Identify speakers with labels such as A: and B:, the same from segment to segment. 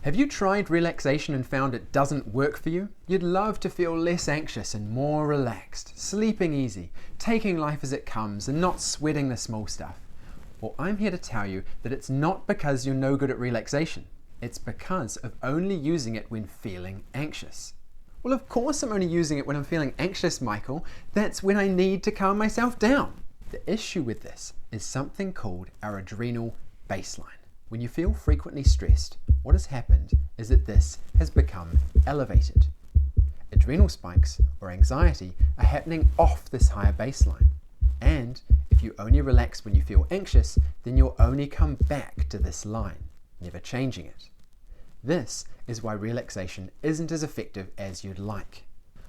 A: Have you tried relaxation and found it doesn't work for you? You'd love to feel less anxious and more relaxed, sleeping easy, taking life as it comes and not sweating the small stuff. Well, I'm here to tell you that it's not because you're no good at relaxation. It's because of only using it when feeling anxious. Well, of course I'm only using it when I'm feeling anxious, Michael. That's when I need to calm myself down. The issue with this is something called our adrenal baseline. When you feel frequently stressed, what has happened is that this has become elevated. Adrenal spikes or anxiety are happening off this higher baseline. And if you only relax when you feel anxious, then you'll only come back to this line, never changing it. This is why relaxation isn't as effective as you'd like.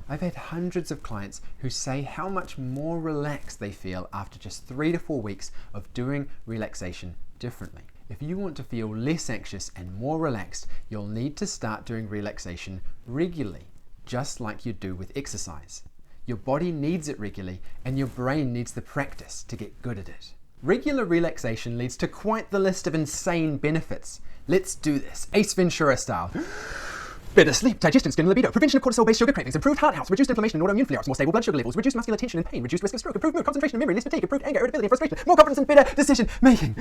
A: I've had hundreds of clients who say how much more relaxed they feel after just 3 to 4 weeks of doing relaxation differently. If you want to feel less anxious and more relaxed, you'll need to start doing relaxation regularly, just like you do with exercise. Your body needs it regularly, and your brain needs the practice to get good at it. Regular relaxation leads to quite the list of insane benefits. Let's do this, Ace Ventura style. Better sleep, digestion, skin libido, prevention of cortisol-based sugar cravings, improved heart health, reduced inflammation and autoimmune flare-ups, more stable blood sugar levels, reduced muscular tension and pain, reduced risk of stroke, improved mood, concentration and memory, less fatigue, improved anger, irritability and frustration, more confidence and better decision making.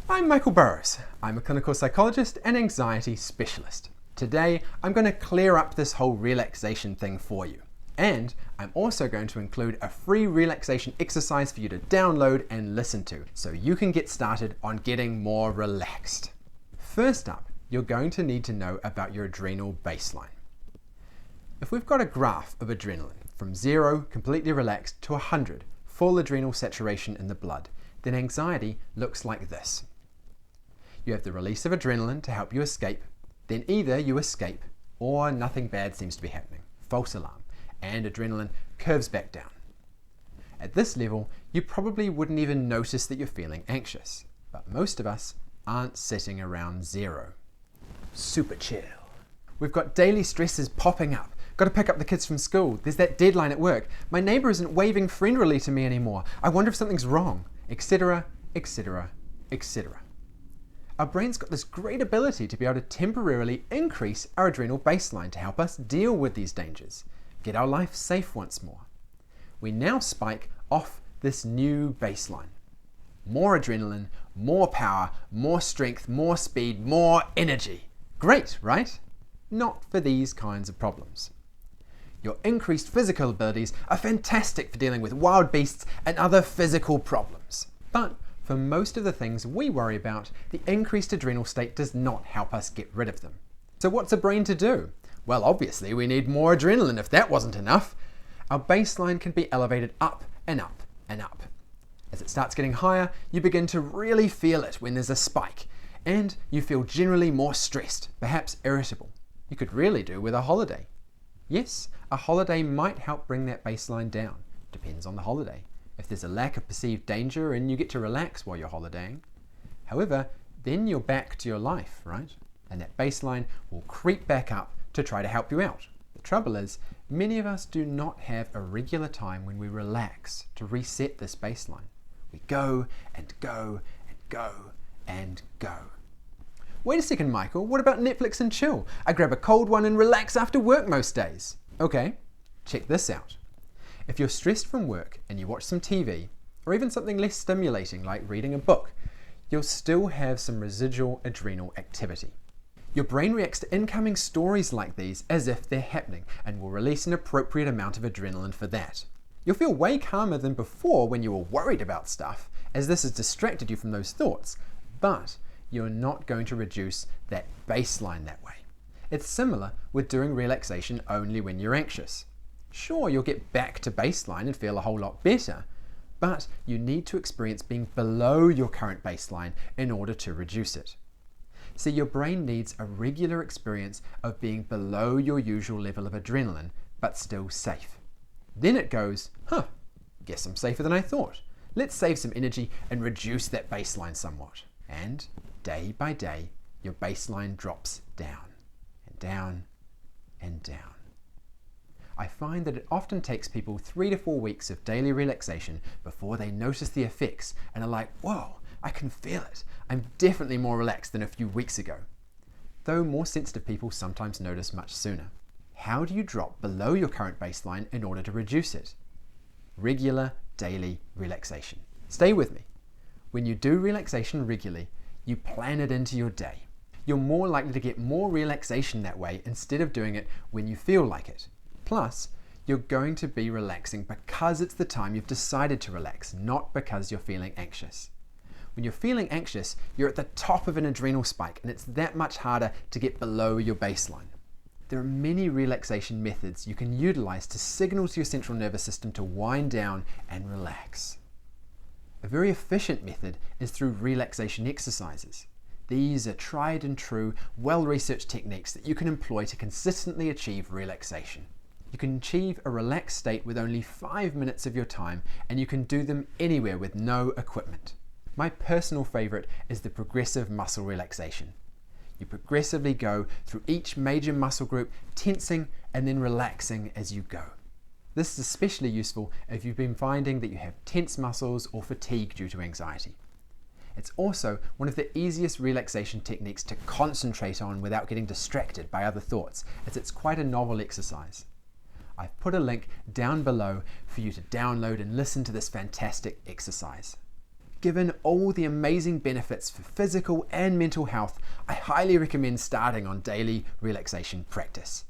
A: I'm Michael Burrows. I'm a clinical psychologist and anxiety specialist. Today, I'm going to clear up this whole relaxation thing for you. And I'm also going to include a free relaxation exercise for you to download and listen to, so you can get started on getting more relaxed. First up, you're going to need to know about your adrenal baseline. If we've got a graph of adrenaline from 0, completely relaxed, to 100, full adrenal saturation in the blood, then anxiety looks like this. You have the release of adrenaline to help you escape, then either you escape or nothing bad seems to be happening, false alarm, and adrenaline curves back down. At this level, you probably wouldn't even notice that you're feeling anxious, but most of us aren't sitting around 0. Super chill. We've got daily stresses popping up. Got to pick up the kids from school. There's that deadline at work. My neighbour isn't waving friendly to me anymore. I wonder if something's wrong, etc., etc., etc. Our brain's got this great ability to be able to temporarily increase our adrenal baseline to help us deal with these dangers, get our life safe once more. We now spike off this new baseline. More adrenaline, more power, more strength, more speed, more energy. Great, right? Not for these kinds of problems. Your increased physical abilities are fantastic for dealing with wild beasts and other physical problems. But for most of the things we worry about, the increased adrenal state does not help us get rid of them. So what's a brain to do? Well, obviously we need more adrenaline if that wasn't enough. Our baseline can be elevated up and up and up. As it starts getting higher, you begin to really feel it when there's a spike, and you feel generally more stressed, perhaps irritable. You could really do with a holiday. Yes, a holiday might help bring that baseline down. Depends on the holiday. If there's a lack of perceived danger and you get to relax while you're holidaying. However, then you're back to your life, right? And that baseline will creep back up to try to help you out. The trouble is, many of us do not have a regular time when we relax to reset this baseline. We go and go and go and go. Wait a second, Michael, what about Netflix and chill? I grab a cold one and relax after work most days. Okay, check this out. If you're stressed from work and you watch some TV, or even something less stimulating like reading a book, you'll still have some residual adrenal activity. Your brain reacts to incoming stories like these as if they're happening and will release an appropriate amount of adrenaline for that. You'll feel way calmer than before when you were worried about stuff, as this has distracted you from those thoughts, but you're not going to reduce that baseline that way. It's similar with doing relaxation only when you're anxious. Sure, you'll get back to baseline and feel a whole lot better, but you need to experience being below your current baseline in order to reduce it. See, your brain needs a regular experience of being below your usual level of adrenaline, but still safe. Then it goes, guess I'm safer than I thought. Let's save some energy and reduce that baseline somewhat. And day by day, your baseline drops down and down and down. I find that it often takes people 3 to 4 weeks of daily relaxation before they notice the effects and are like, whoa, I can feel it. I'm definitely more relaxed than a few weeks ago. though more sensitive people sometimes notice much sooner. How do you drop below your current baseline in order to reduce it? Regular daily relaxation. Stay with me. When you do relaxation regularly, you plan it into your day. You're more likely to get more relaxation that way instead of doing it when you feel like it. Plus, you're going to be relaxing because it's the time you've decided to relax, not because you're feeling anxious. When you're feeling anxious, you're at the top of an adrenal spike, and it's that much harder to get below your baseline. There are many relaxation methods you can utilize to signal to your central nervous system to wind down and relax. A very efficient method is through relaxation exercises. These are tried and true, well-researched techniques that you can employ to consistently achieve relaxation. You can achieve a relaxed state with only 5 minutes of your time, and you can do them anywhere with no equipment. My personal favorite is the Progressive Muscle Relaxation. You progressively go through each major muscle group, tensing and then relaxing as you go. This is especially useful if you've been finding that you have tense muscles or fatigue due to anxiety. It's also one of the easiest relaxation techniques to concentrate on without getting distracted by other thoughts, as it's quite a novel exercise. I've put a link down below for you to download and listen to this fantastic exercise. Given all the amazing benefits for physical and mental health, I highly recommend starting on daily relaxation practice.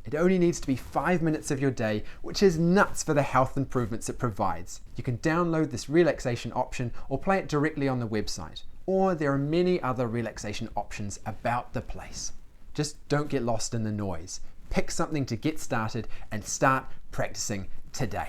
A: It only needs to be 5 minutes of your day, which is nuts for the health improvements it provides. You can download this relaxation option or play it directly on the website, or there are many other relaxation options about the place. Just don't get lost in the noise. Pick something to get started and start practicing today.